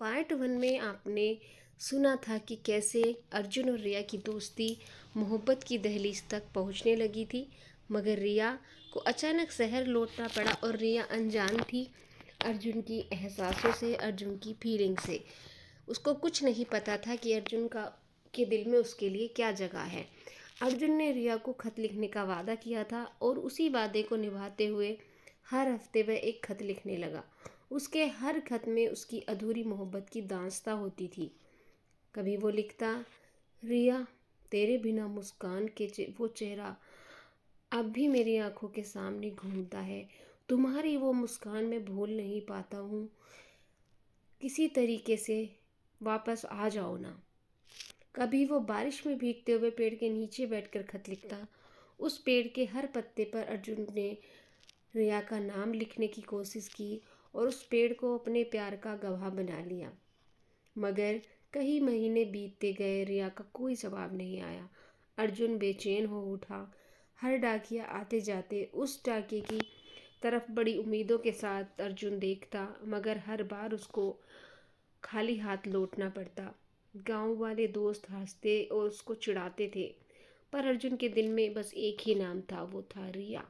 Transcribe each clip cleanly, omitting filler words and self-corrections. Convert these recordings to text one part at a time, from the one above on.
Part 1 में आपने सुना था कि कैसे अर्जुन और रिया की दोस्ती मोहब्बत की दहलीज तक पहुंचने लगी थी। मगर रिया को अचानक शहर लौटना पड़ा और रिया अनजान थी अर्जुन की एहसासों से, अर्जुन की फीलिंग से। उसको कुछ नहीं पता था कि अर्जुन का के दिल में उसके लिए क्या जगह है। अर्जुन ने रिया को खत लिखने का वादा किया था और उसी वादे को निभाते हुए हर हफ्ते वह एक खत लिखने लगा। उसके हर खत में उसकी अधूरी मोहब्बत की दास्तां होती थी। कभी वो लिखता, रिया, तेरे बिना मुस्कान के वो चेहरा अब भी मेरी आंखों के सामने घूमता है। तुम्हारी वो मुस्कान मैं भूल नहीं पाता हूँ। किसी तरीके से वापस आ जाओ ना। कभी वो बारिश में भीगते हुए पेड़ के नीचे बैठकर खत लिखता। उस पेड़ के हर पत्ते पर अर्जुन ने रिया का नाम लिखने की कोशिश की और उस पेड़ को अपने प्यार का गवाह बना लिया। मगर कई महीने बीतते गए, रिया का कोई जवाब नहीं आया। अर्जुन बेचैन हो उठा। हर डाकिया आते जाते उस डाके की तरफ बड़ी उम्मीदों के साथ अर्जुन देखता, मगर हर बार उसको खाली हाथ लौटना पड़ता। गांव वाले दोस्त हंसते और उसको चिढ़ाते थे, पर अर्जुन के दिल में बस एक ही नाम था, वो था रिया।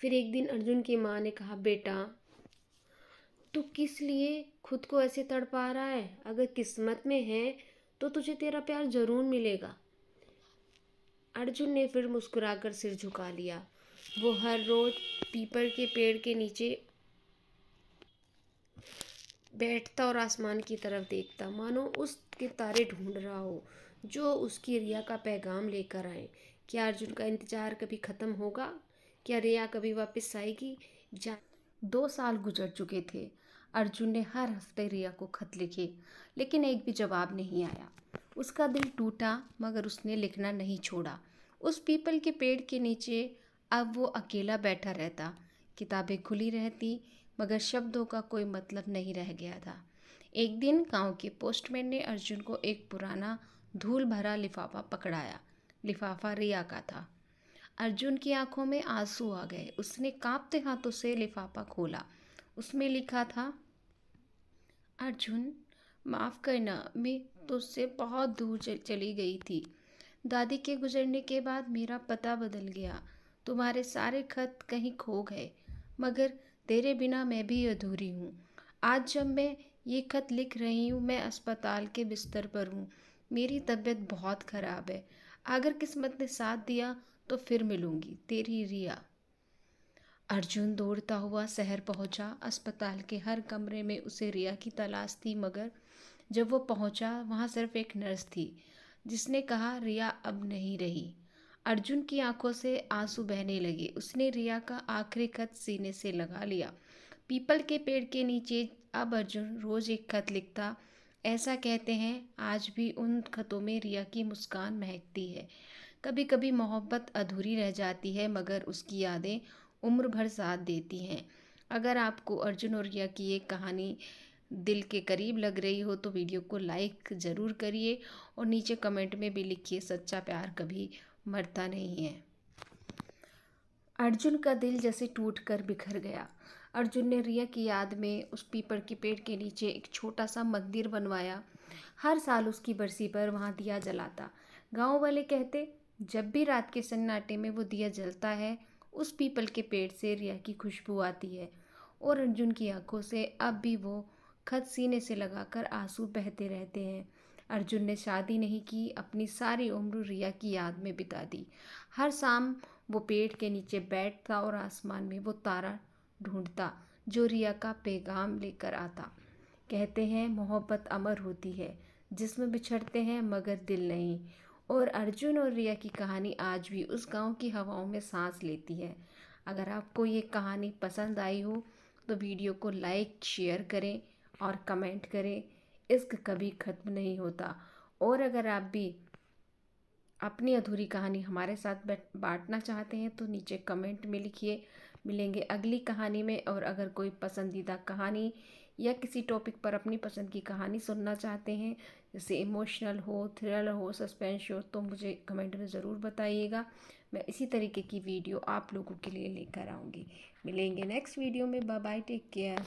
फिर एक दिन अर्जुन की माँ ने कहा, बेटा, तू किस लिए खुद को ऐसे तड़पा रहा है? अगर किस्मत में है तो तुझे तेरा प्यार जरूर मिलेगा। अर्जुन ने फिर मुस्कुराकर सिर झुका लिया। वो हर रोज पीपल के पेड़ के नीचे बैठता और आसमान की तरफ देखता, मानो उसके तारे ढूंढ रहा हो जो उसकी रिया का पैगाम लेकर आए। क्या अर्जुन का इंतजार कभी खत्म होगा? क्या रिया कभी वापस आएगी? 2 साल गुजर चुके थे। अर्जुन ने हर हफ्ते रिया को खत लिखे, लेकिन एक भी जवाब नहीं आया। उसका दिल टूटा, मगर उसने लिखना नहीं छोड़ा। उस पीपल के पेड़ के नीचे अब वो अकेला बैठा रहता। किताबें खुली रहती, मगर शब्दों का कोई मतलब नहीं रह गया था। एक दिन गांव के पोस्टमैन ने अर्जुन को एक पुराना धूल भरा लिफाफा पकड़ाया। लिफाफा रिया का था। अर्जुन की आंखों में आंसू आ गए। उसने कांपते हाथों से लिफाफा खोला। उसमें लिखा था, अर्जुन, माफ़ करना, मैं तुझसे बहुत दूर चली गई थी। दादी के गुजरने के बाद मेरा पता बदल गया। तुम्हारे सारे खत कहीं खो गए, मगर तेरे बिना मैं भी अधूरी हूँ। आज जब मैं ये खत लिख रही हूँ, मैं अस्पताल के बिस्तर पर हूँ। मेरी तबीयत बहुत ख़राब है। अगर किस्मत ने साथ दिया तो फिर मिलूंगी, तेरी रिया। अर्जुन दौड़ता हुआ शहर पहुंचा। अस्पताल के हर कमरे में उसे रिया की तलाश थी, मगर जब वो पहुंचा, वहां सिर्फ एक नर्स थी जिसने कहा, रिया अब नहीं रही। अर्जुन की आंखों से आंसू बहने लगे। उसने रिया का आखिरी खत सीने से लगा लिया। पीपल के पेड़ के नीचे अब अर्जुन रोज एक खत लिखता। ऐसा कहते हैं आज भी उन खतों में रिया की मुस्कान महकती है। कभी कभी मोहब्बत अधूरी रह जाती है, मगर उसकी यादें उम्र भर साथ देती हैं। अगर आपको अर्जुन और रिया की ये कहानी दिल के करीब लग रही हो तो वीडियो को लाइक ज़रूर करिए और नीचे कमेंट में भी लिखिए, सच्चा प्यार कभी मरता नहीं है। अर्जुन का दिल जैसे टूट कर बिखर गया। अर्जुन ने रिया की याद में उस पीपल के पेड़ के नीचे एक छोटा सा मंदिर बनवाया। हर साल उसकी बरसी पर वहाँ दिया जलाता। गांव वाले कहते, जब भी रात के सन्नाटे में वो दिया जलता है, उस पीपल के पेड़ से रिया की खुशबू आती है। और अर्जुन की आंखों से अब भी वो खत सीने से लगाकर आंसू बहते रहते हैं। अर्जुन ने शादी नहीं की, अपनी सारी उम्र रिया की याद में बिता दी। हर शाम वो पेड़ के नीचे बैठता और आसमान में वो तारा ढूंढता जो रिया का पैगाम लेकर आता। कहते हैं मोहब्बत अमर होती है, जिस्म बिछड़ते हैं मगर दिल नहीं। और अर्जुन और रिया की कहानी आज भी उस गांव की हवाओं में सांस लेती है। अगर आपको ये कहानी पसंद आई हो तो वीडियो को लाइक शेयर करें और कमेंट करें। इश्क कभी ख़त्म नहीं होता। और अगर आप भी अपनी अधूरी कहानी हमारे साथ बांटना चाहते हैं तो नीचे कमेंट में लिखिए। मिलेंगे अगली कहानी में। और अगर कोई पसंदीदा कहानी या किसी टॉपिक पर अपनी पसंद की कहानी सुनना चाहते हैं, जैसे इमोशनल हो, थ्रिलर हो, सस्पेंस हो, तो मुझे कमेंट में ज़रूर बताइएगा। मैं इसी तरीके की वीडियो आप लोगों के लिए लेकर आऊँगी। मिलेंगे नेक्स्ट वीडियो में। Bye bye, take care.